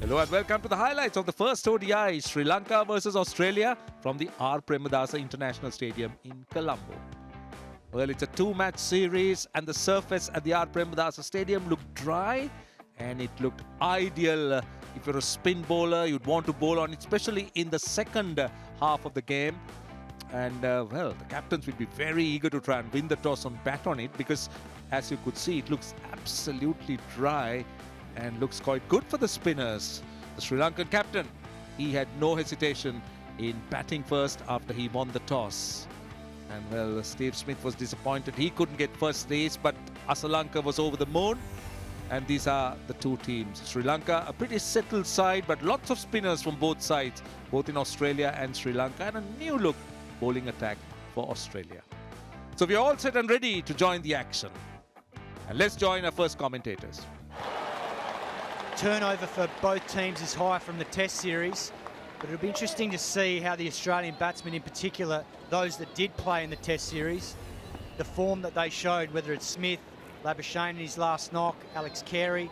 Hello and welcome to the highlights of the first ODI, Sri Lanka versus Australia from the R. Premadasa International Stadium in Colombo. Well, it's a two-match series and the surface at the R. Premadasa Stadium looked dry and it looked ideal. If you're a spin bowler, you'd want to bowl on it, especially in the second half of the game. And well, the captains will be very eager to try and win the toss and bat on it because, as you could see, it looks absolutely dry and looks quite good for the spinners. The Sri Lankan captain, he had no hesitation in batting first after he won the toss. And well, Steve Smith was disappointed he couldn't get first place, but Sri Lanka was over the moon. And these are the two teams. Sri Lanka, a pretty settled side, but lots of spinners from both sides, both in Australia and Sri Lanka, and a new look bowling attack for Australia. So we're all set and ready to join the action. And let's join our first commentators. Turnover for both teams is high from the Test series, but it'll be interesting to see how the Australian batsmen in particular, those that did play in the Test series, the form that they showed, whether it's Smith, Labuschagne in his last knock, Alex Carey,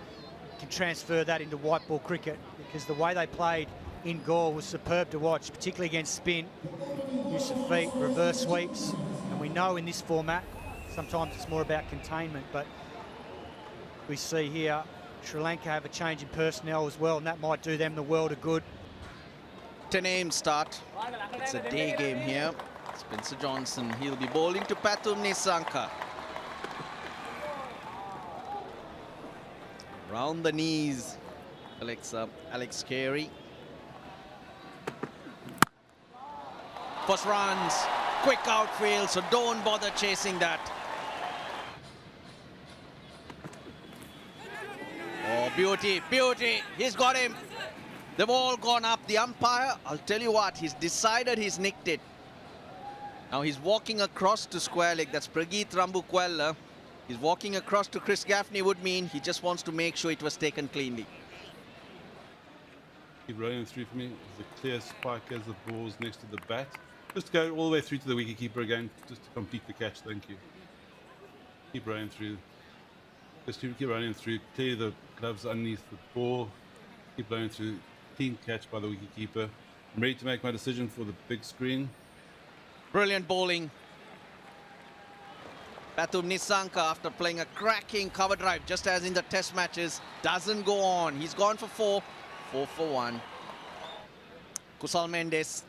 can transfer that into white ball cricket, because the way they played in Galle was superb to watch, particularly against spin, use of feet, reverse sweeps, and we know in this format sometimes it's more about containment, but we see here Sri Lanka have a change in personnel as well, and that might do them the world of good. 10 a.m. start. It's a day game here. Spencer Johnson, he'll be bowling to Pathum Nissanka. Round the knees, Alex Carey. First runs, quick outfield, so don't bother chasing that. Oh, beauty, beauty, he's got him. They've all gone up. The umpire, I'll tell you what, he's decided he's nicked it. Now he's walking across to square leg. That's Prageet Rambukwella. He's walking across to Chris Gaffney would mean he just wants to make sure it was taken cleanly. Keep rolling through for me. There's a clear spike as the ball's next to the bat. Just go all the way through to the wicketkeeper again, just to complete the catch. Thank you. Keep rolling through. Just keep running through. Clear the gloves underneath the ball. Keep blowing through. Clean catch by the wicketkeeper. I'm ready to make my decision for the big screen. Brilliant bowling. Pathum Nissanka, after playing a cracking cover drive, just as in the Test matches, doesn't go on. He's gone for 4 for 1. Kusal Mendes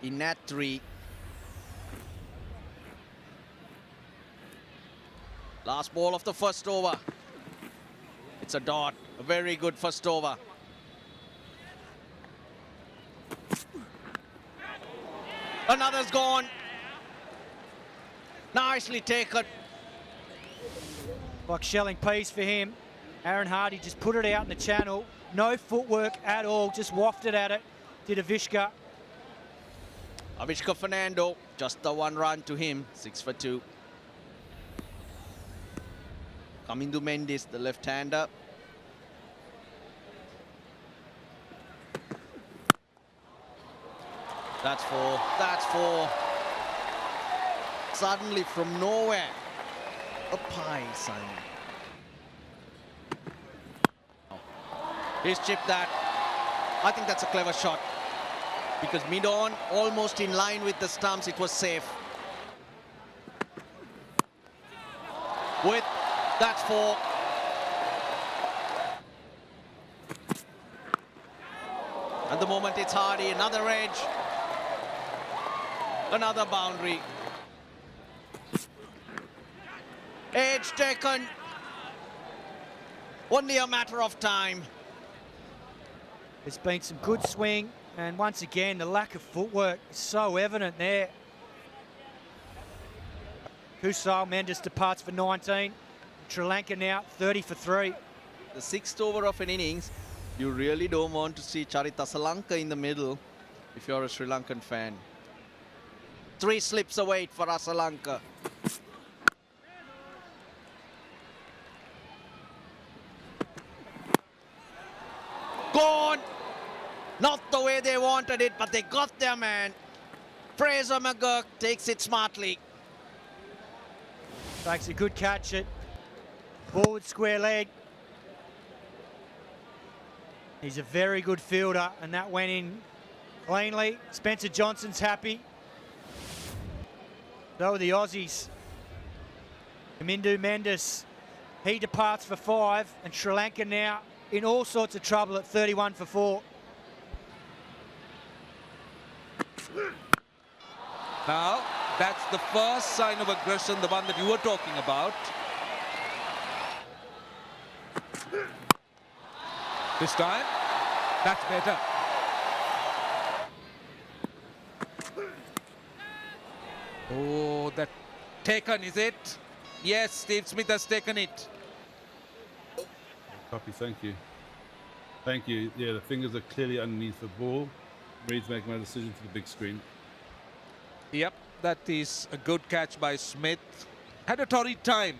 in at 3. Last ball of the first over. It's a dot. A very good first over. Another's gone. Nicely taken. Like shelling peas for him. Aaron Hardy just put it out in the channel. No footwork at all, just wafted at it. Did Avishka. Avishka Fernando, just the one run to him, 6 for 2. Kamindu Mendes, the left-hander. That's 4, that's 4. Suddenly from nowhere, a pie sign. He's chipped that. I think that's a clever shot, because mid-on, almost in line with the stumps, it was safe. With, that's 4. At the moment it's Hardy, another edge. Another boundary. Edge taken. Only a matter of time. There's been some good swing, and once again, the lack of footwork is so evident there. Kusal Mendes departs for 19. Sri Lanka now 30 for 3. The 6th over of an innings, you really don't want to see Charith Asalanka in the middle if you're a Sri Lankan fan. 3 slips away for Asalanka. Gone! Not the way they wanted it, but they got their man. Fraser McGurk takes it smartly. Takes a good catch it. Forward square leg. He's a very good fielder, and that went in cleanly. Spencer Johnson's happy. So are the Aussies. Kamindu Mendes, he departs for 5, and Sri Lanka now in all sorts of trouble at 31 for 4. Now, that's the first sign of aggression, the one that you were talking about. This time, that's better. Oh, that taken, is it? Yes, Steve Smith has taken it. Copy, thank you. Thank you. Yeah, the fingers are clearly underneath the ball. Ready to make my decision for the big screen. Yep, that is a good catch by Smith. Had a torrid time.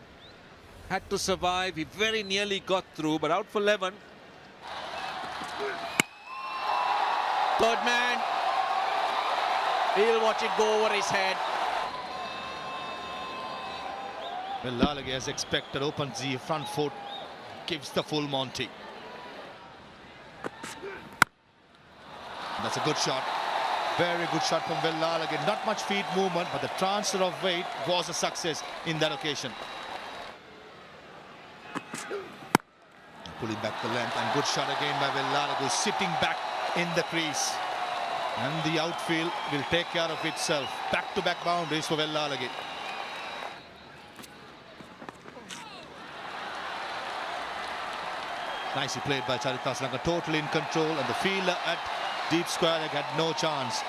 Had to survive. He very nearly got through, but out for 11. Third man. He'll watch it go over his head. Well, Lalage, as expected, opens the front foot, gives the full Monty. That's a good shot. Very good shot from Lalage. Not much feet movement, but the transfer of weight was a success in that occasion. Pulling back the length, and good shot again by Lalage, sitting back in the crease. And the outfield will take care of itself. Back-to-back boundaries for Lalage. Nicely played by Charita Lanka, totally in control, and the fielder at deep square leg had no chance.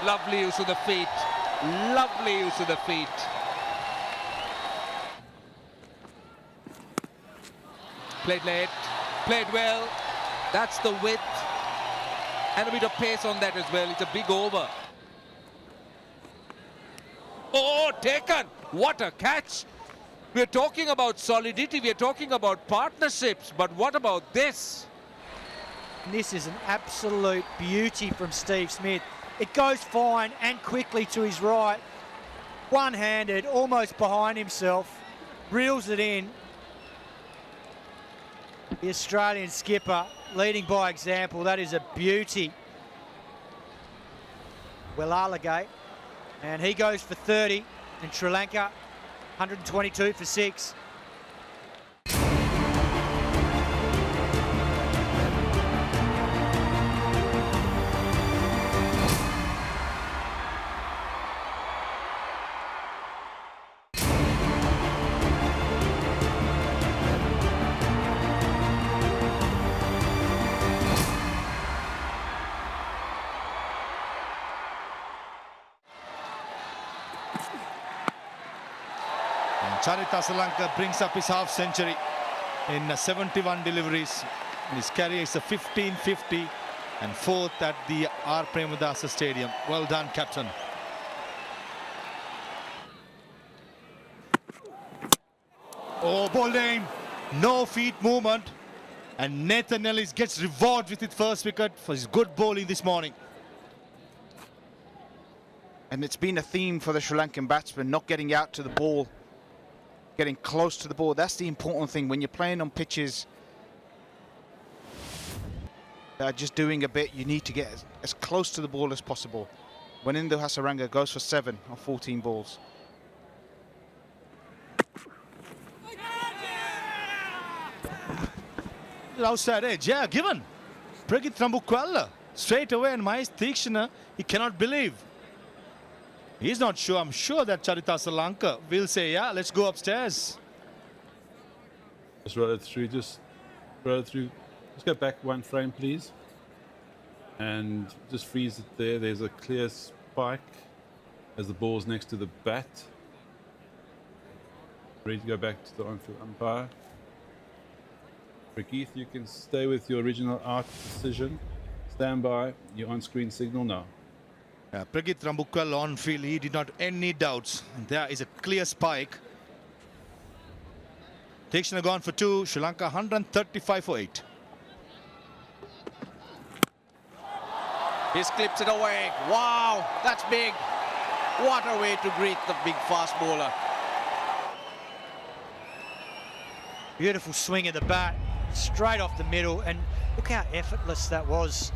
Lovely use of the feet. Lovely use of the feet. Played late, played well. That's the width. And a bit of pace on that as well. It's a big over. Oh, taken. What a catch. We're talking about solidity, we're talking about partnerships, but what about this? This is an absolute beauty from Steve Smith. It goes fine and quickly to his right. One-handed, almost behind himself, reels it in. The Australian skipper leading by example. That is a beauty. Lalage, and he goes for 30, and Sri Lanka 122 for 6. Charita Lanka brings up his half century in 71 deliveries. His career is a 1550 and 4th at the R. Premadasa Stadium. Well done, captain. Oh, bowling. No feet movement. And Nathan Ellis gets rewarded with his first wicket for his good bowling this morning. And it's been a theme for the Sri Lankan batsmen, not getting out to the ball, getting close to the ball. That's the important thing when you're playing on pitches that are just doing a bit. You need to get as close to the ball as possible. Wanindu Hasaranga goes for 7 on 14 balls. Outside edge, yeah, given. Pregit Rambukwala straight away, and Mahesh Theekshana, he cannot believe. He's not sure. I'm sure that Charita Lanka will say, yeah, let's go upstairs. Just roll it through, just roll it through. Just go back 1 frame, please. And just freeze it there. There's a clear spike as the ball's next to the bat. Ready to go back to the on-field umpire. Keith, you can stay with your original out decision. Stand by. Your on-screen signal now. Pregit Rambukwala on field, he did not any doubts. And there is a clear spike. Theekshana gone for 2. Sri Lanka 135 for 8. He's clipped it away. Wow, that's big. What a way to greet the big fast bowler. Beautiful swing of the bat, straight off the middle, and look how effortless that was.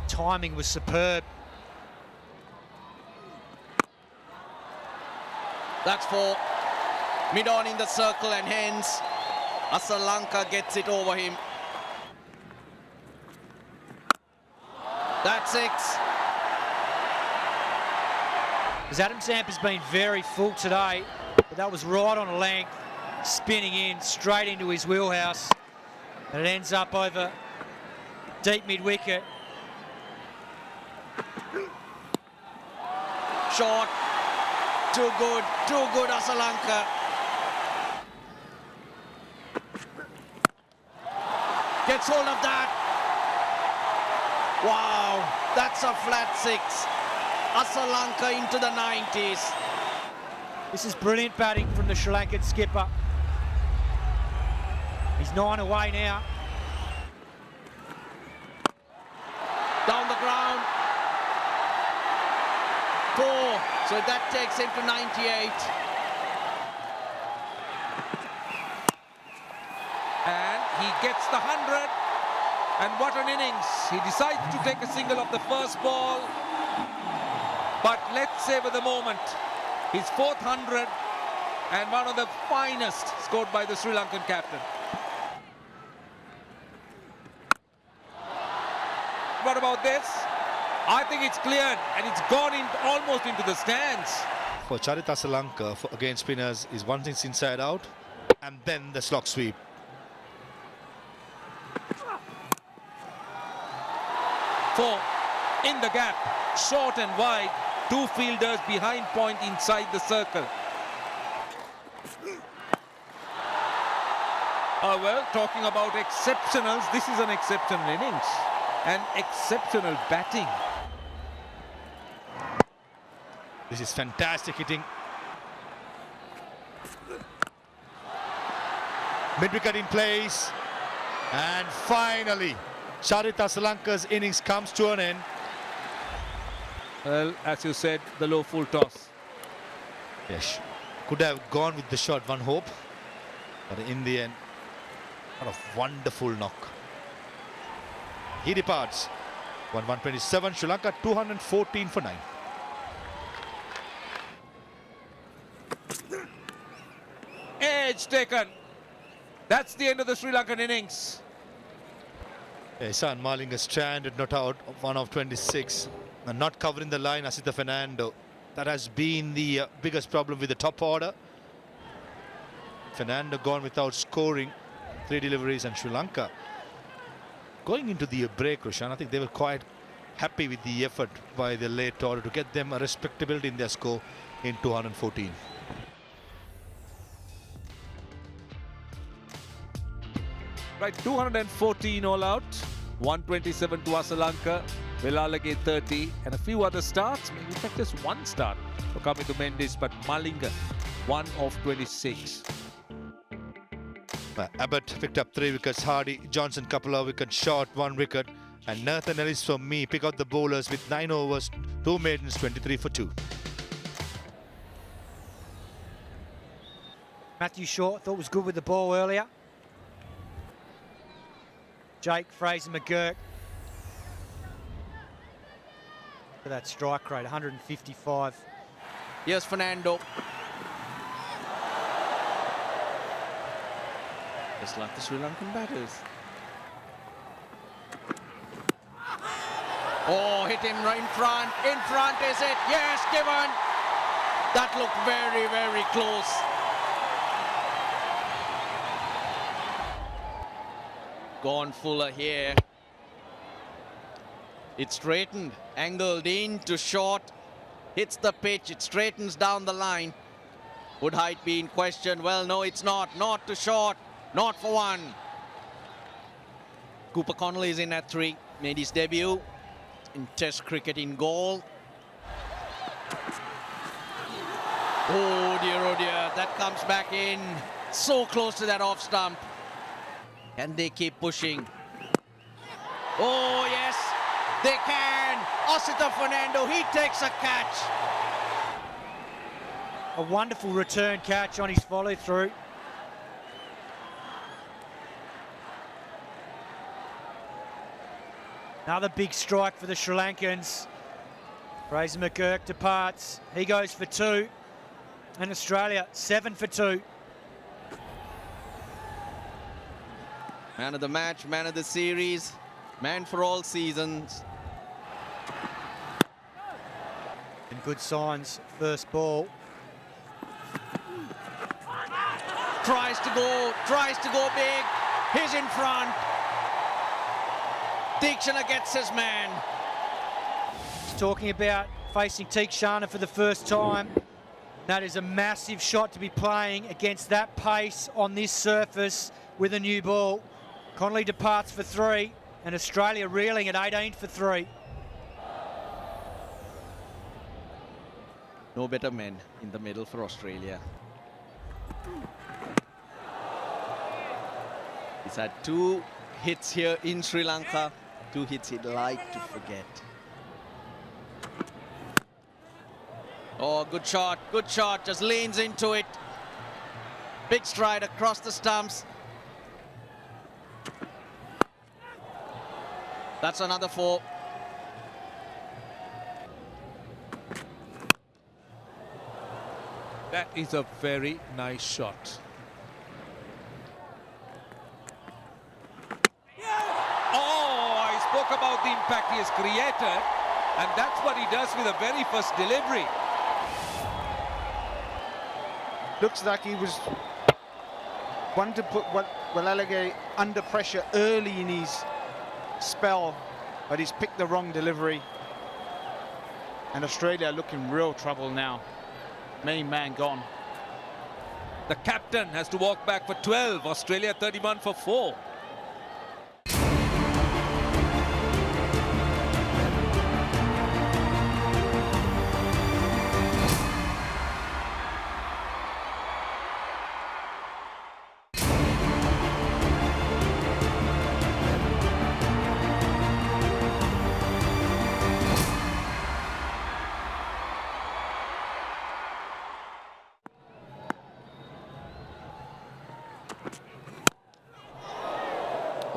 Timing was superb. That's 4. Mid-on in the circle, and hence Lanka gets it over him. That's 6. As Adam Zamp has been very full today, but that was right on a length, spinning in straight into his wheelhouse, and it ends up over deep mid-wicket. Short. Too good, Lanka. Gets hold of that. Wow, that's a flat 6. Lanka into the 90s. This is brilliant batting from the Sri Lankan skipper. He's 9 away now. Down the ground. 4. So that takes him to 98. And he gets the 100. And what an innings. He decides to take a single off the first ball. But let's savor the moment. His 4th 100 and one of the finest scored by the Sri Lankan captain. What about this? I think it's cleared and it's gone in almost into the stands. For Charith Asalanka, against spinners, is one thing inside out and then the slog sweep. Four in the gap, short and wide, 2 fielders behind point inside the circle. Oh well, talking about exceptionals, this is an exceptional innings and exceptional batting. This is fantastic hitting. Mid-wicket in place. And finally, Charith Asalanka's innings comes to an end. Well, as you said, the low full toss. Yes, could have gone with the shot, one hope. But in the end, what a wonderful knock. He departs. 127, Sri Lanka 214 for 9. Edge taken. That's the end of the Sri Lankan innings. Ihsan Malinga stranded, not out, 1 of 26. And not covering the line, Asitha Fernando. That has been the biggest problem with the top order. Fernando gone without scoring. 3 deliveries, and Sri Lanka going into the break, Roshan. I think they were quite happy with the effort by the late order to get them a respectability in their score in 214. Right, 214 all out, 127 to Asalanka, Velalage 30, and a few other starts. Maybe in fact just one start for coming to Mendes, but Malinga 1 of 26. Abbott picked up 3 wickets, Hardy, Johnson couple of wickets short, 1 wicket, and Nathan Ellis for me pick out the bowlers with 9 overs, 2 maidens, 23 for 2. Matthew Short thought was good with the ball earlier. Jake Fraser McGurk. For that strike rate, 155. Here's Fernando. Just like the Sri Lankan batters. Oh, hit him right in front. In front, is it? Yes, given. That looked very, very close. Gone Fuller here. It's straightened, angled in to short. Hits the pitch, it straightens down the line. Would height be in question? Well, no, it's not. Not to short. Not for 1. Cooper Connolly is in at 3. Made his debut in Test cricket in goal. Oh dear, that comes back in. So close to that off stump. Can they keep pushing? Oh yes, they can. Asitha Fernando, he takes a catch. A wonderful return catch on his follow through. Another big strike for the Sri Lankans. Fraser McGurk departs. He goes for 2. And Australia, 7 for 2. Man of the match, man of the series, man for all seasons. And good signs, first ball. Tries to go big. He's in front. Deekshana gets his man. He's talking about facing Deekshana for the first time. That is a massive shot to be playing against that pace on this surface with a new ball. Connolly departs for 3, and Australia reeling at 18 for 3. No better men in the middle for Australia. He's had 2 hits here in Sri Lanka. 2 hits he'd like to forget. Oh, good shot, just leans into it. Big stride across the stumps. That's another 4. That is a very nice shot. Oh, I spoke about the impact he has created, and that's what he does with the very first delivery. Looks like he was wanting to put Walalage under pressure early in his spell, but he's picked the wrong delivery. And Australia looking real trouble now. Main man gone. The captain has to walk back for 12. Australia 31 for 4.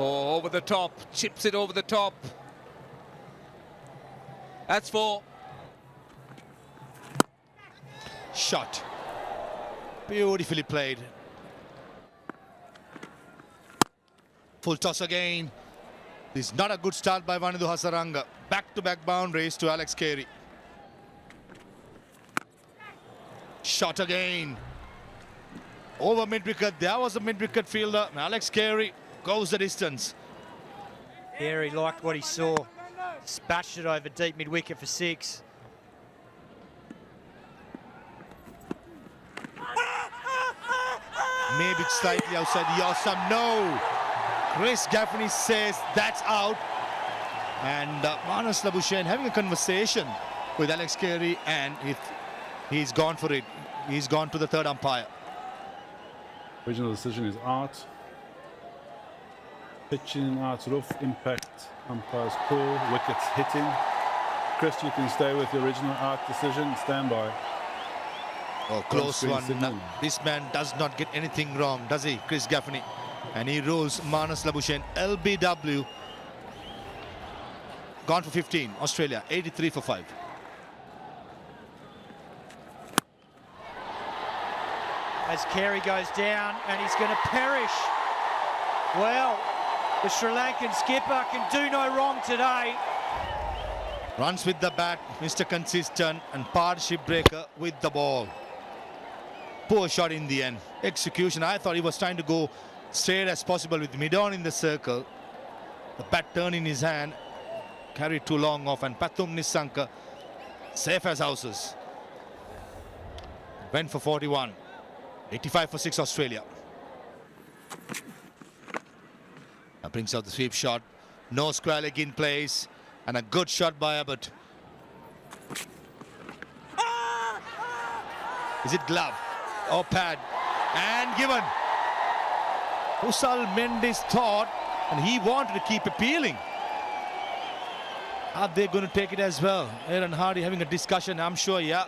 Oh, over the top, chips it over the top. That's 4. Shot. Beautifully played. Full toss again. This is not a good start by Vanidhu Hasaranga. Back-to-back boundaries to Alex Carey. Shot again. Over mid-wicket. There was a mid-wicket fielder. Alex Carey goes the distance. Carey liked what he saw. Dispatched it over deep mid-wicket for 6. Maybe slightly outside the awesome. No. Chris Gaffney says that's out. And Manas Labuschagne having a conversation with Alex Carey, and he's gone for it. He's gone to the third umpire. Original decision is out. Pitching out, rough impact, umpire's call, wickets hitting. Chris, you can stay with the original out decision. Stand by. Oh, close one. This man does not get anything wrong, does he, Chris Gaffney? And he rules Manas Labuschagne LBW. Gone for 15. Australia 83 for 5. As Carey goes down, and he's going to perish. Well, the Sri Lankan skipper can do no wrong today. Runs with the bat, Mr. Consistent, and partnership breaker with the ball. Poor shot in the end. Execution, I thought he was trying to go straight as possible with mid-on in the circle. The bat turned in his hand, carried too long off, and Pathum Nissanka safe as houses. Went for 41. 85 for 6 Australia. Now brings out the sweep shot. No square leg in place. And a good shot by Abbott. Is it glove or pad? And given. Husal Mendes thought, and he wanted to keep appealing. Are they going to take it as well? Aaron Hardy having a discussion, I'm sure, yeah.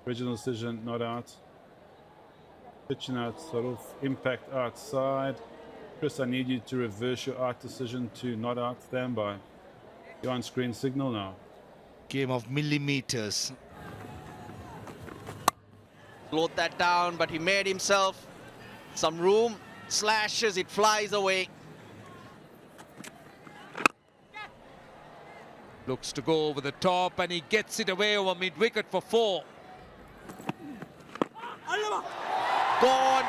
Original decision, not out. Pitching out, sort of impact outside. Chris, I need you to reverse your out decision to not out. Stand by. You're on screen signal now. Game of millimeters. Slowed that down, but he made himself some room. Slashes, it flies away. Looks to go over the top and he gets it away over mid-wicket for 4. Gone.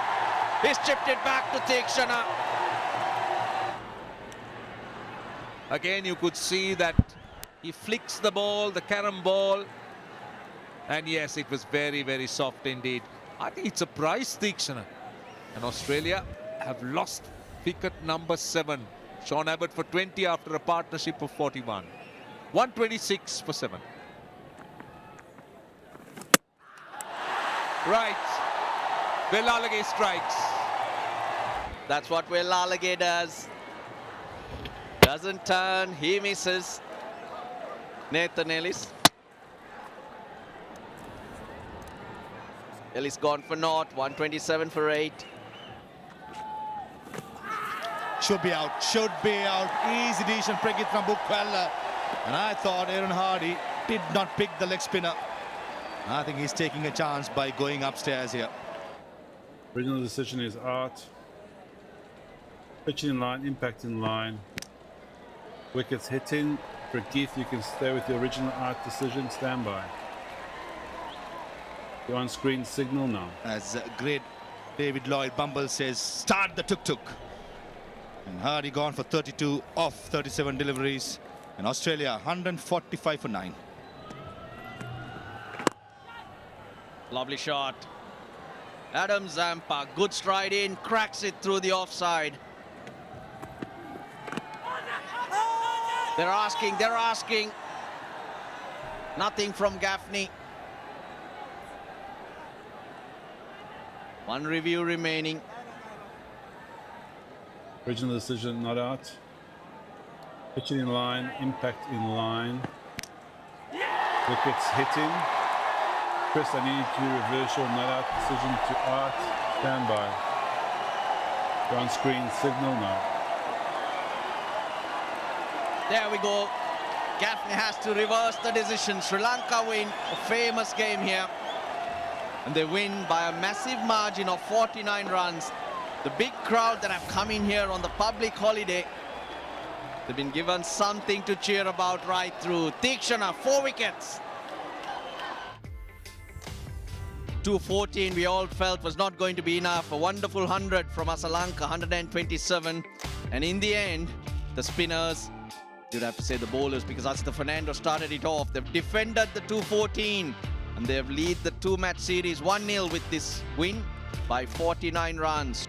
He's chipped it back to Tikshana. Again, you could see that he flicks the ball, the carom ball. And yes, it was very, very soft indeed. I think it surprised Tikshana. And Australia have lost wicket number 7. Sean Abbott for 20 after a partnership of 41. 126 for 7. Right. Velalage strikes. That's what Velalage does. Doesn't turn, he misses. Nathan Ellis. Ellis gone for naught, 127 for 8. Should be out, should be out. Easy decision, Pregit from Bukwella. And I thought Aaron Hardy did not pick the leg spinner. I think he's taking a chance by going upstairs here. Original decision is out. Pitching in line, impact in line. Wickets hitting. For Keith, you can stay with the original out decision. Stand by. You're on screen signal now. As great David Lloyd Bumble says, start the tuk-tuk. And Hardy gone for 32 off 37 deliveries. And Australia 145 for 9. Lovely shot. Adam Zampa, good stride in, cracks it through the offside. They're asking. Nothing from Gaffney. One review remaining. Original decision not out. Pitching in line, impact in line. Wickets hitting. Chris, I need to reverse your not out decision to out. Stand by. You're on screen signal now. There we go. Gaffney has to reverse the decision. Sri Lanka win, a famous game here. And they win by a massive margin of 49 runs. The big crowd that have come in here on the public holiday, they've been given something to cheer about right through. Tikshana, 4 wickets. 214 we all felt was not going to be enough. A wonderful 100 from Lanka, 127. And in the end, the spinners, you'd have to say the bowlers, because that's the Fernando started it off. They've defended the 214 and they've lead the 2-match series 1-0 with this win by 49 runs.